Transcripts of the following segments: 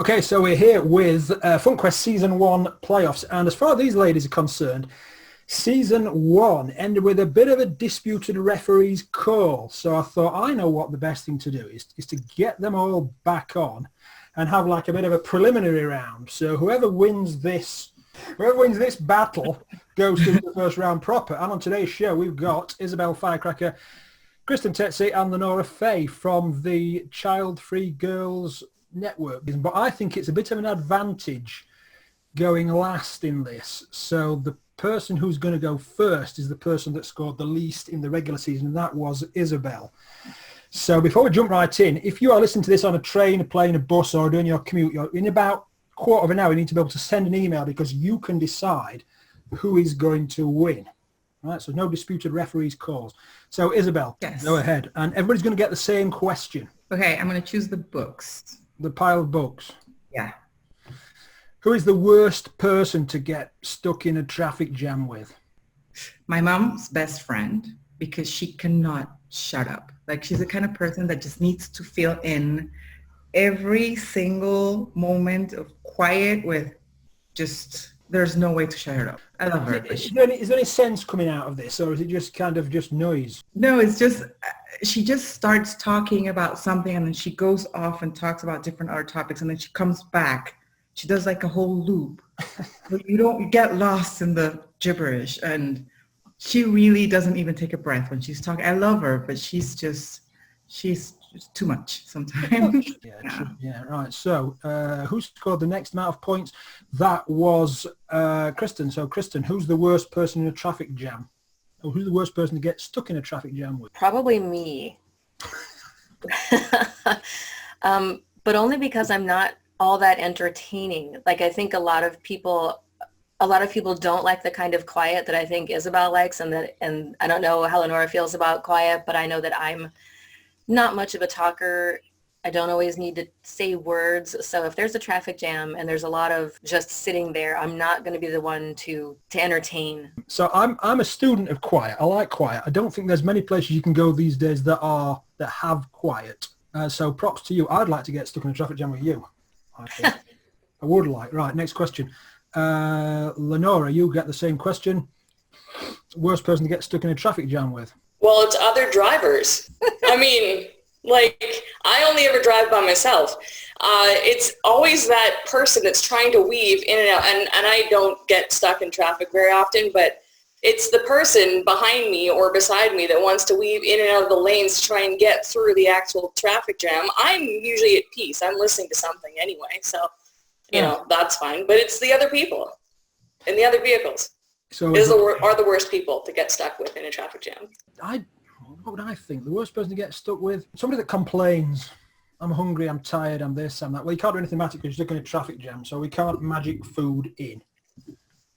Okay, so we're here with FunkQuest Season 1 playoffs, and as far as these ladies are concerned, Season 1 ended with a bit of a disputed referee's call. So I thought, I know what the best thing to do is to get them all back on and have like a bit of a preliminary round. So whoever wins this battle goes to the first round proper. And on today's show, we've got Isabel Firecracker, Kristen Tsetsei, and LeNora Faye from the Child-Free Girls Network. But I think it's a bit of an advantage going last in this. So the person who's going to go first is the person that scored the least in the regular season, and that was Isabel. So before we jump right in, if you are listening to this on a train, a plane, a bus, or doing your commute, you're in about a quarter of an hour, you need to be able to send an email because you can decide who is going to win. Right, so no disputed referees calls. So Isabel, yes, go ahead. And everybody's going to get the same question. Okay, I'm going to choose the books. The pile of books. Yeah. Who is the worst person to get stuck in a traffic jam with? My mom's best friend, because she cannot shut up. Like, she's the kind of person that just needs to fill in every single moment of quiet with just, there's no way to shut her up. I love her. Is there any sense coming out of this, or is it just kind of just noise? No, it's just, she just starts talking about something and then she goes off and talks about different other topics and then she comes back. She does like a whole loop. You get lost in the gibberish, and she really doesn't even take a breath when she's talking. I love her, but she's just too much sometimes. Yeah, right. So who scored the next amount of points? That was Kristen. So Kristen, who's the worst person in a traffic jam? Or who's the worst person to get stuck in a traffic jam with? Probably me. But only because I'm not all that entertaining. Like, I think a lot of people don't like the kind of quiet that I think Isabel likes, and I don't know how LeNora feels about quiet, but I know that I'm not much of a talker. I don't always need to say words. So if there's a traffic jam and there's a lot of just sitting there, I'm not going to be the one to entertain. So I'm a student of quiet. I like quiet. I don't think there's many places you can go these days that have quiet. So props to you. I'd like to get stuck in a traffic jam with you. I think. I would like. Right, next question. LeNora, you get the same question. Worst person to get stuck in a traffic jam with? Well, it's other drivers. I mean, like, I only ever drive by myself. It's always that person that's trying to weave in and out, and I don't get stuck in traffic very often, but it's the person behind me or beside me that wants to weave in and out of the lanes to try and get through the actual traffic jam. I'm usually at peace. I'm listening to something anyway, so, you know, that's fine. But it's the other people in the other vehicles. So are the worst people to get stuck with in a traffic jam. What would I think? The worst person to get stuck with? Somebody that complains. I'm hungry, I'm tired, I'm this, I'm that. Well, you can't do anything about it because you're stuck in a traffic jam, so we can't magic food in.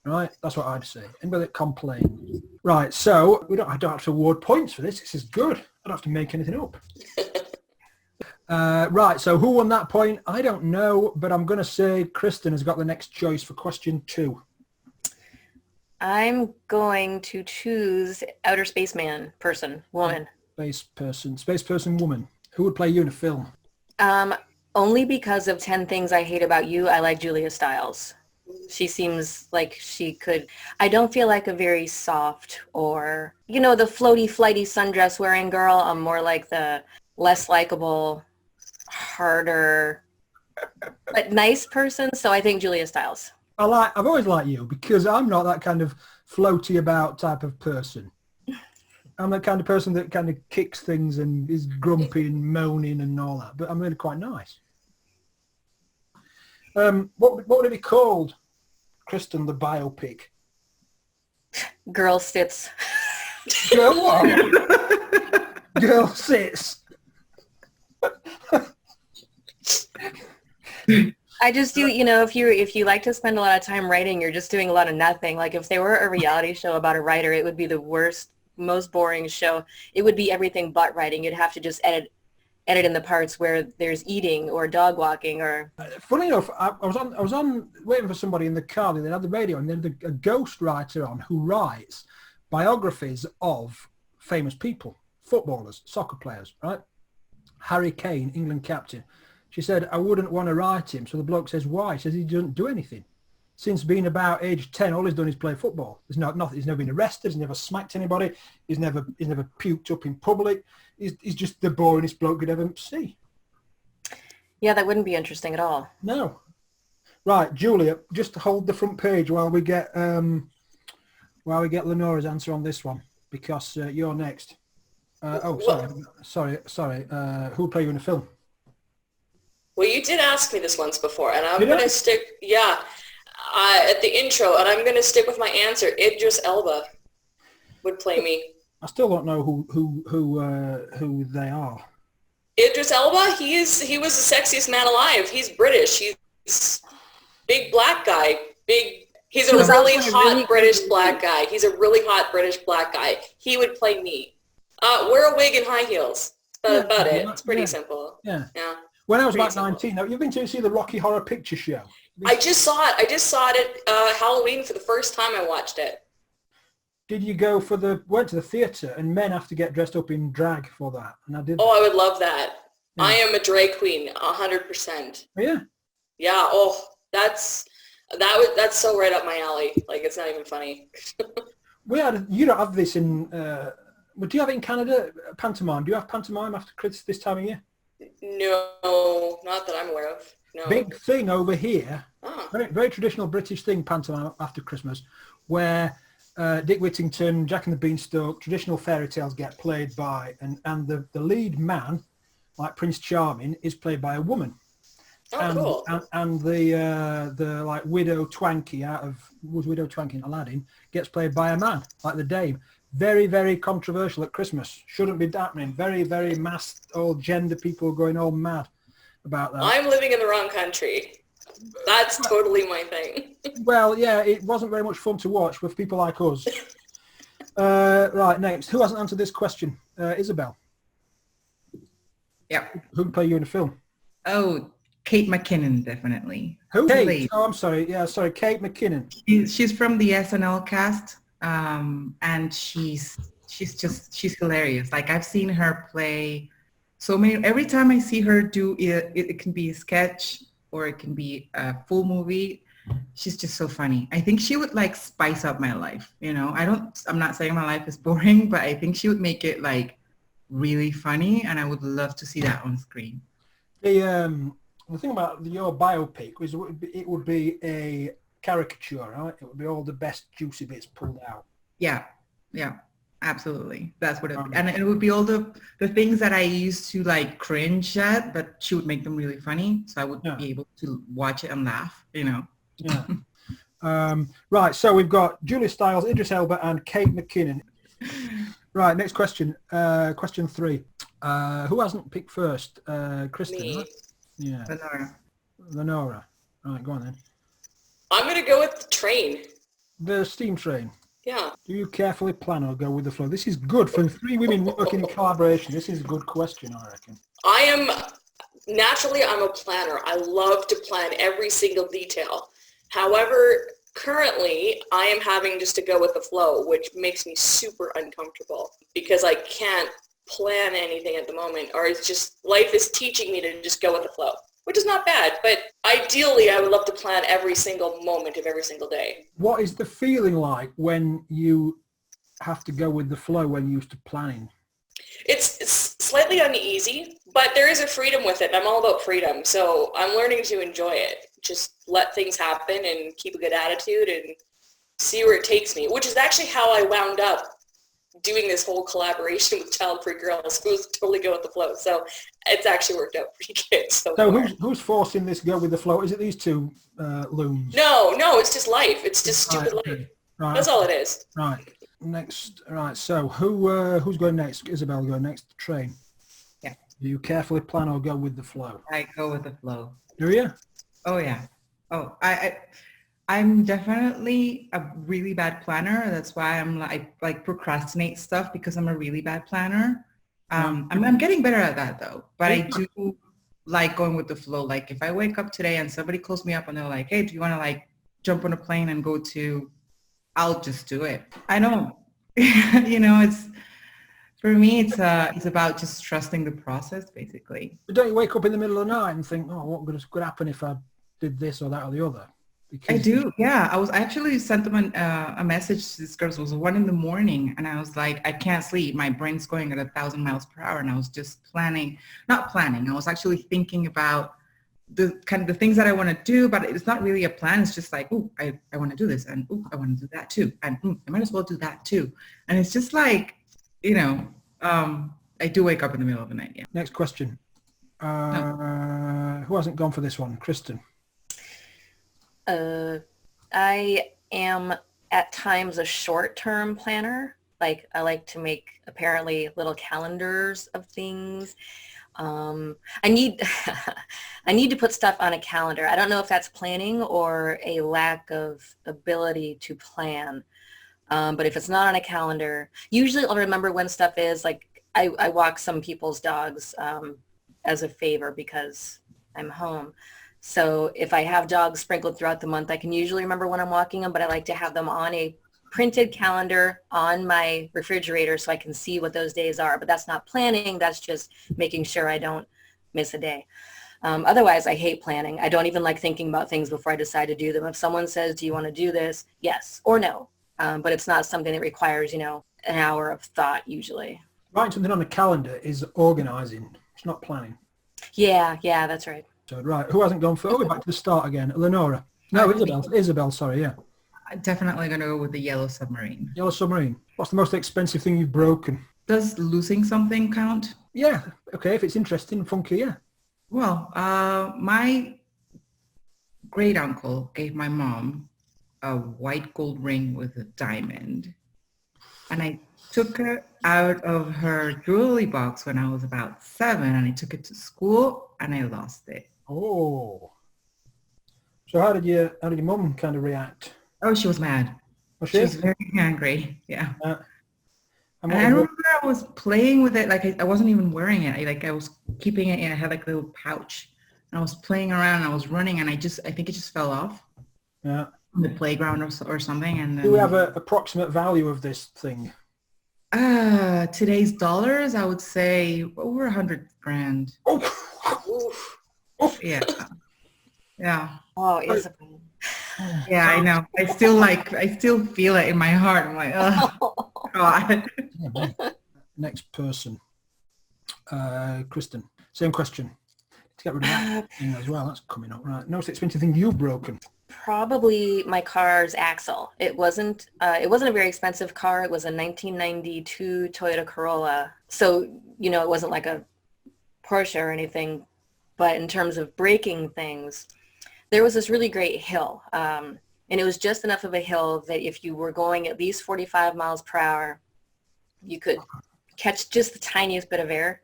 Right? That's what I'd say. Anybody that complains. Right, so I don't have to award points for this. This is good. I don't have to make anything up. Right, so who won that point? I don't know, but I'm going to say Kristen has got the next choice for question 2. I'm going to choose outer spaceman woman. Space person, woman. Who would play you in a film? Only because of 10 Things I Hate About You, I like Julia Stiles. She seems like she could. I don't feel like a very soft or, the floaty, flighty sundress wearing girl. I'm more like the less likable, harder, but nice person. So I think Julia Stiles. I've always liked you because I'm not that kind of floaty about type of person. I'm the kind of person that kind of kicks things and is grumpy and moaning and all that, but I'm really quite nice. What would it be called, Kristen, the biopic? Girl Sits. Girl what? Girl Sits. I just do, if you like to spend a lot of time writing, you're just doing a lot of nothing. Like, if there were a reality show about a writer, it would be the worst, most boring show. It would be everything but writing. You'd have to just edit in the parts where there's eating or dog walking or... Funny enough, I was on waiting for somebody in the car, and they had the radio, and then a ghost writer on who writes biographies of famous people, footballers, soccer players, right? Harry Kane, England captain. She said, I wouldn't want to write him. So the bloke says, why? He says he doesn't do anything. Since being about age 10, all he's done is play football. There's nothing. He's never been arrested. He's never smacked anybody. He's never puked up in public. He's just the boringest bloke you'd ever see. Yeah, that wouldn't be interesting at all. No. Right, Julia, just hold the front page while we get LeNora's answer on this one, because you're next. Sorry. Who'll play you in the film? Well, you did ask me this once before, and I'm going to stick, at the intro, and I'm going to stick with my answer. Idris Elba would play me. I still don't know who they are. Idris Elba, he was the sexiest man alive. He's British. He's big black guy. He's a really hot British black guy. He's a really hot British black guy. He would play me. Wear a wig and high heels. That's about it. It's pretty simple. Yeah. When I was about 19, now you've been to see the Rocky Horror Picture Show. I just saw it at Halloween for the first time I watched it. Did you went to the theatre, and men have to get dressed up in drag for that? And I did. Oh, I would love that. Yeah. I am a drag queen, 100%. Oh, yeah? Yeah, that's so right up my alley. Like, it's not even funny. You don't have this in, do you have it in Canada, pantomime? Do you have pantomime after this time of year? No, not that I'm aware of. No. Big thing over here, very, very traditional British thing, pantomime after Christmas, where Dick Whittington, Jack and the Beanstalk, traditional fairy tales get played by, and the lead man, like Prince Charming, is played by a woman. Oh, cool. And the like Widow Twankey Widow Twankey in Aladdin gets played by a man, like the Dame. Very, very controversial at Christmas. Shouldn't be happening. Very, very masked, all gender people going all mad about that. I'm living in the wrong country. That's totally my thing. Well, yeah, it wasn't very much fun to watch with people like us. Right, next. Who hasn't answered this question? Isabel. Yeah. Who would play you in the film? Oh, Kate McKinnon, definfinally. Who? Kate? Oh, I'm sorry. Yeah, sorry. Kate McKinnon. She's from the SNL cast, and she's hilarious. Like, I've seen her play so many. Every time I see her do it, it can be a sketch or it can be a full movie. She's just so funny. I think she would like spice up my life. You know, I'm not saying my life is boring, but I think she would make it like really funny, and I would love to see that on screen. The thing about your biopic was it would be a caricature, right? It would be all the best juicy bits pulled out. Yeah, absolutely. That's what it would be. And it would be all the things that I used to like cringe at, but she would make them really funny. So I would be able to watch it and laugh, you know. Yeah. Right, so we've got Julia Stiles, Idris Elba, and Kate McKinnon. Right, next question. Question 3. Who hasn't picked first? Kristen, Me. right? Yeah. LeNora. Right, go on then. I'm going to go with the train. The steam train. Yeah. Do you carefully plan or go with the flow? This is good. For 3 women working in collaboration, this is a good question, I reckon. I'm a planner. I love to plan every single detail. However, currently, I am having just to go with the flow, which makes me super uncomfortable because I can't plan anything at the moment, or it's just life is teaching me to just go with the flow, which is not bad, but ideally I would love to plan every single moment of every single day. What is the feeling like when you have to go with the flow when you're used to planning? It's slightly uneasy, but there is a freedom with it. I'm all about freedom, so I'm learning to enjoy it. Just let things happen and keep a good attitude and see where it takes me, which is actually how I wound up doing this whole collaboration with Childfree Girls. It was totally go with the flow. So it's actually worked out pretty good. So who's forcing this go with the flow? Is it these two loons? No, it's just life. It's just stupid life. Right. That's all it is. Right. Next. Right. So who's going next? Isabel going next. Train. Yeah. Do you carefully plan or go with the flow? I go with the flow. Do you? Oh yeah. Oh, I'm definitely a really bad planner. That's why I procrastinate stuff because I'm a really bad planner. I'm getting better at that though, but I do like going with the flow. Like if I wake up today and somebody calls me up and they're like, hey, do you want to like jump on a plane and go to, I'll just do it. I don't, you know, For me, it's about just trusting the process, basically. But don't you wake up in the middle of the night and think, oh, what could happen if I did this or that or the other? Because I do, yeah. I actually sent them a message to this girl. It was 1 a.m, and I was like, I can't sleep. My brain's going at 1,000 miles per hour, and I was just not planning. I was actually thinking about the kind of the things that I want to do, but it's not really a plan. It's just like, oh, I want to do this, and oh, I want to do that too, and I might as well do that too. And it's just like, I do wake up in the middle of the night. Yeah. Next question. Who hasn't gone for this one? Kristen. I am at times a short-term planner. Like I like to make apparently little calendars of things. I need I need to put stuff on a calendar. I don't know if that's planning or a lack of ability to plan. But if it's not on a calendar, usually I'll remember when stuff is. Like I walk some people's dogs as a favor because I'm home. So if I have dogs sprinkled throughout the month, I can usually remember when I'm walking them, but I like to have them on a printed calendar on my refrigerator so I can see what those days are. But that's not planning. That's just making sure I don't miss a day. Otherwise, I hate planning. I don't even like thinking about things before I decide to do them. If someone says, do you want to do this? Yes or no. But it's not something that requires, an hour of thought usually. Writing something on a calendar is organising. It's not planning. Yeah, that's right. So, right, who hasn't gone for? Oh, we're back to the start again. LeNora. No, Isabel, sorry, yeah. I'm definitely going to go with the yellow submarine. Yellow submarine. What's the most expensive thing you've broken? Does losing something count? Yeah, okay, if it's interesting, funky, yeah. Well, my great uncle gave my mom a white gold ring with a diamond. And I took her out of her jewelry box when I was about 7, and I took it to school and I lost it. Oh. So how did your mum kind of react? Oh, she was mad. Was she was very angry. Yeah. And I remember I was playing with it. Like I wasn't even wearing it. I was keeping it in. I had like a little pouch. And I was playing around and I was running and I think it just fell off. Yeah. On the playground or something. And then, do we have an approximate value of this thing? Today's dollars, I would say over 100 grand. Oh. Yeah. Yeah. Oh, Isabel. Yeah, I know. I still feel it in my heart. I'm like, oh, God. Yeah, next person. Kristen, same question. To get rid of that thing as well. That's coming up, right? Most expensive thing you've broken? Probably my car's axle. It wasn't a very expensive car. It was a 1992 Toyota Corolla. So, it wasn't like a Porsche or anything. But in terms of breaking things, there was this really great hill. And it was just enough of a hill that if you were going at least 45 miles per hour, you could catch just the tiniest bit of air.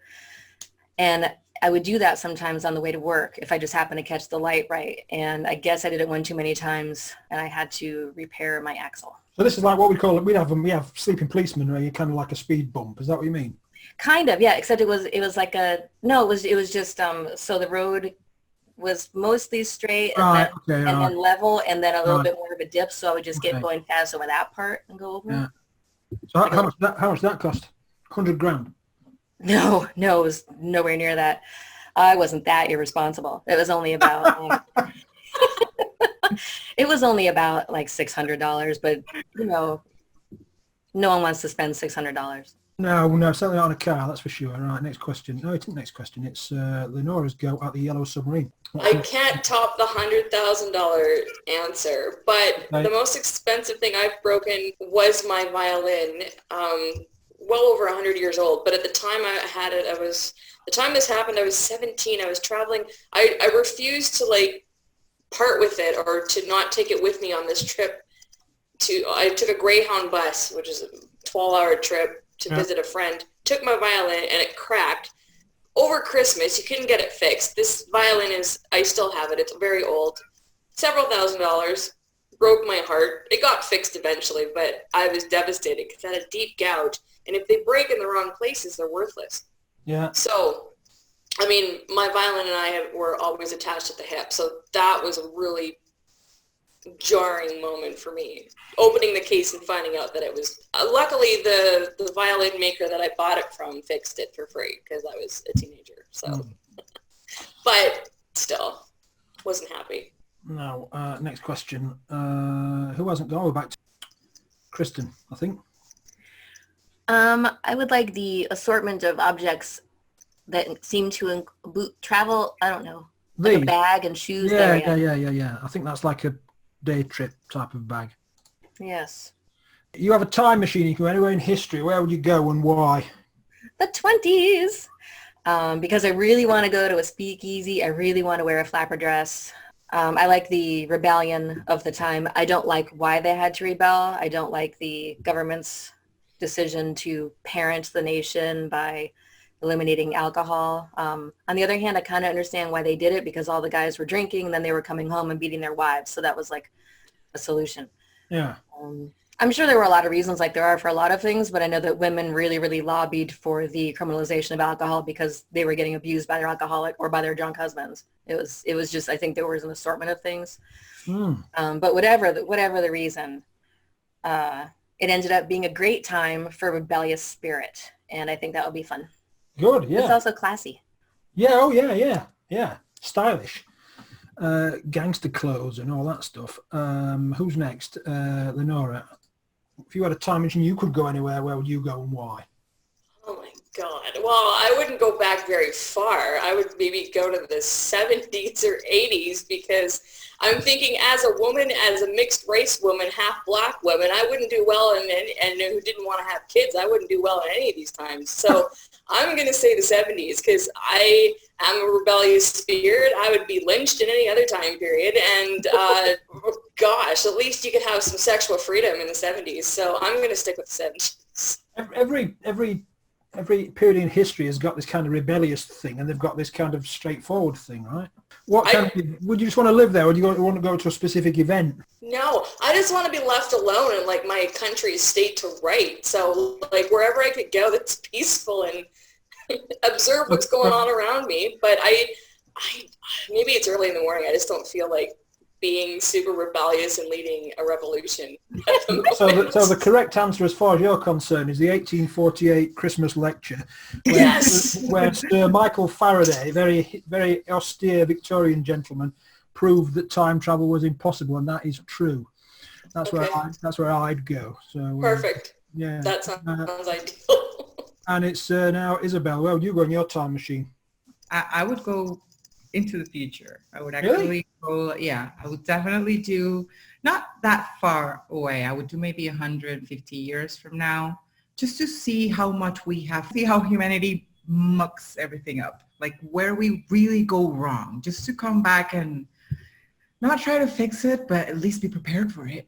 And I would do that sometimes on the way to work if I just happened to catch the light right. And I guess I did it one too many times and I had to repair my axle. So this is like what we call it. We have sleeping policemen where you're kind of like a speed bump. Is that what you mean? Kind of, yeah. Except it was like it was just so the road was mostly straight and, then level and then a little bit more of a dip. So I would just get going fast over that part and go over. Yeah. So how much that cost? 100 grand. No, it was nowhere near that. I wasn't that irresponsible. It was only about it was only about like $600, but no one wants to spend $600. No, certainly not on a car, that's for sure. All right, next question. No, it's not next question. It's LeNora's go at the yellow submarine. I can't top the $100,000 answer, but the most expensive thing I've broken was my violin. Well over 100 years old, but at the time I had it, the time this happened, I was 17. I was traveling. I refused to part with it or to not take it with me on this trip. I took a Greyhound bus, which is a 12-hour trip to visit a friend. Took my violin and it cracked. Over Christmas, you couldn't get it fixed. This violin I still have it. It's very old. Several $1,000s. Broke my heart. It got fixed eventually, but I was devastated because it had a deep gouge. And if they break in the wrong places, they're worthless. Yeah. So, I mean, my violin and I were always attached at the hip. So that was a really jarring moment for me. Opening the case and finding out that it was, luckily the violin maker that I bought it from fixed it for free because I was a teenager. So, but still, wasn't happy. Now, next question. Who hasn't gone? We're back to Kristen, I think. I would like the assortment of objects that seem to travel, I don't know, like a bag and shoes. Yeah. I think that's like a day trip type of bag. Yes. You have a time machine. You can go anywhere in history. Where would you go and why? The 20s. Because I really want to go to a speakeasy. I really want to wear a flapper dress. I like the rebellion of the time. I don't like why they had to rebel. I don't like the government's decision to parent the nation by eliminating alcohol. On the other hand, I kind of understand why they did it because all the guys were drinking and then they were coming home and beating their wives. So that was like a solution. Yeah. I'm sure there were a lot of reasons like there are for a lot of things, but I know that women really, really lobbied for the criminalization of alcohol because they were getting abused by their alcoholic or by their drunk husbands. It was just, I think there was an assortment of things. But whatever the reason, it ended up being a great time for rebellious spirit. And I think that would be fun. Good, yeah. It's also classy. Yeah, yeah. Stylish. Gangster clothes and all that stuff. Who's next? LeNora. If you had a time machine, you could go anywhere. Where would you go and why? Oh my God. Well, I wouldn't go back very far. I would maybe go to the 70s or 80s because I'm thinking as a woman, as a mixed race woman, half black woman, I wouldn't do well and who didn't want to have kids, I wouldn't do well in any of these times. So I'm going to say the 70s because I am a rebellious spirit. I would be lynched in any other time period. And gosh, at least you could have some sexual freedom in the 70s. So I'm going to stick with the 70s. Every period in history has got this kind of rebellious thing, and they've got this kind of straightforward thing, right? Would you just want to live there, or do you want to go to a specific event? No, I just want to be left alone in like my country's state to right. So like wherever I could go that's peaceful and observe what's going on around me. But I maybe it's early in the morning. I just don't feel like being super rebellious and leading a revolution at the moment. So the correct answer, as far as you're concerned, is the 1848 Christmas lecture, where Sir Michael Faraday, very very austere Victorian gentleman, proved that time travel was impossible, and that is true. That's where I'd go. So perfect. Yeah, that sounds ideal. And it's now Isabel. Where would you go in your time machine? I would go into the future. I would actually go, I would definitely do, not that far away. I would do maybe 150 years from now, just to see how much we have, see how humanity mucks everything up, like where we really go wrong, just to come back and not try to fix it, but at least be prepared for it.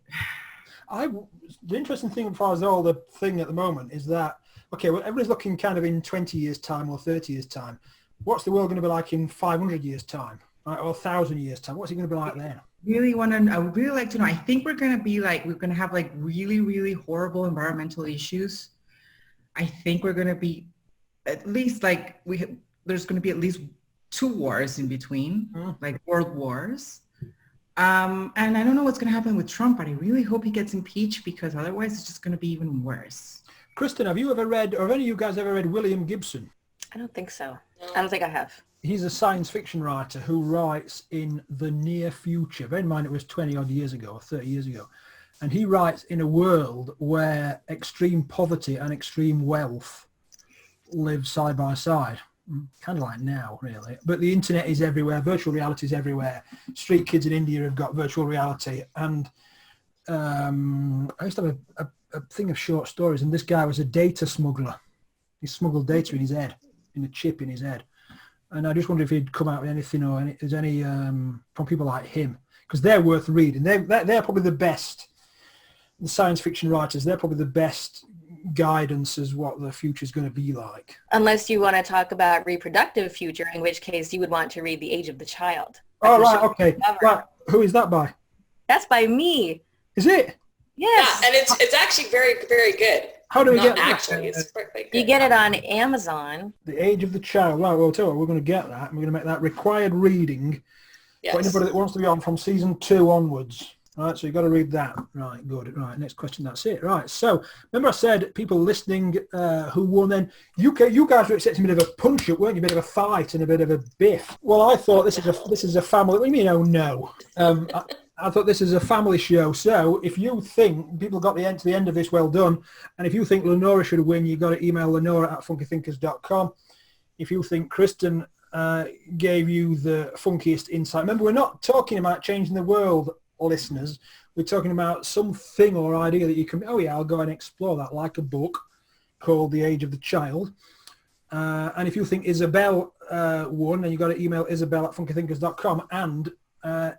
The interesting thing as far as all the thing at the moment is that, okay, well, everybody's looking kind of in 20 years time or 30 years time. What's the world going to be like in 500 years time, right? Or 1,000 years time? What's it going to be like then? I would really like to know. I think we're going to have like really, really horrible environmental issues. I think we're going to be at least like there's going to be at least 2 wars in between, like world wars. And I don't know what's going to happen with Trump, but I really hope he gets impeached because otherwise it's just going to be even worse. Kristen, have you ever read, or have any of you guys ever read William Gibson? I don't think so. I don't think I have. He's a science fiction writer who writes in the near future. Bear in mind it was 20 odd years ago or 30 years ago. And he writes in a world where extreme poverty and extreme wealth live side by side. Kind of like now, really. But the internet is everywhere. Virtual reality is everywhere. Street kids in India have got virtual reality. And I used to have a thing of short stories, and this guy was a data smuggler. He smuggled data in his head, in a chip in his head. And I just wonder if he'd come out with anything or there's any from people like him, because they're worth reading. They're probably the best. The science fiction writers, they're probably the best guidance as what the future is going to be like. Unless you want to talk about reproductive future, in which case you would want to read The Age of the Child. Oh, right, okay. Right. Who is that by? That's by me. Is it? Yes. Yeah, and it's actually very, very good. How do we get actually, it's quite good. You get it on Amazon. The Age of the Child. Right, well, I'll tell you what, we're going to get that. We're going to make that required reading for anybody that wants to be on from season 2 onwards. Right, so you've got to read that. Right, good. Right, next question, that's it. Right, so remember I said people listening who won then. You guys were expecting a bit of a punch-up, weren't you? A bit of a fight and a bit of a biff. Well, I thought this is a family. What do you mean, oh no? I thought this is a family show. So if you think people got to the end of this, well done. And if you think LeNora should win, you've got to email LeNora@funkythinkers.com. If you think Kristen gave you the funkiest insight. Remember, we're not talking about changing the world, listeners. We're talking about something or idea that you can, I'll go and explore that, like a book called The Age of the Child. And if you think Isabel won, then you've got to email Isabel@funkythinkers.com and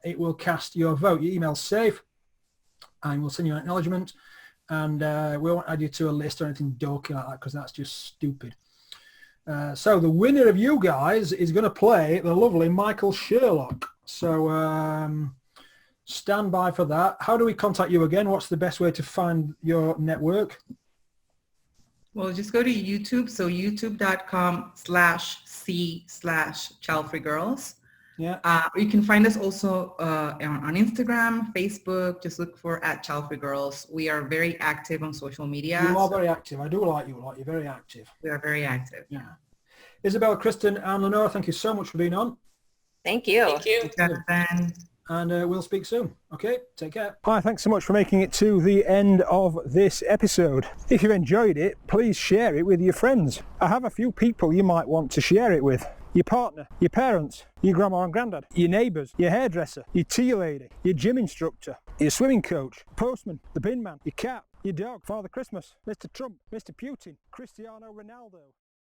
it will cast your vote. Your email's safe and we'll send you an acknowledgement, and we won't add you to a list or anything dorky like that because that's just stupid. So the winner of you guys is going to play the lovely Michael Sherlock. So stand by for that. How do we contact you again? What's the best way to find your network? Well, just go to YouTube. So youtube.com/c/childfreegirls. Yeah. You can find us also on Instagram, Facebook. Just look for @childfreegirls. We are very active on social media. You are very active. I do like you a lot. You're very active. We are very active. Yeah. Isabel, Kristen, and LeNora, thank you so much for being on. Thank you. Thank you. And we'll speak soon. Okay, take care. Hi, thanks so much for making it to the end of this episode. If you've enjoyed it, please share it with your friends. I have a few people you might want to share it with. Your partner, your parents, your grandma and granddad, your neighbours, your hairdresser, your tea lady, your gym instructor, your swimming coach, postman, the bin man, your cat, your dog, Father Christmas, Mr. Trump, Mr. Putin, Cristiano Ronaldo.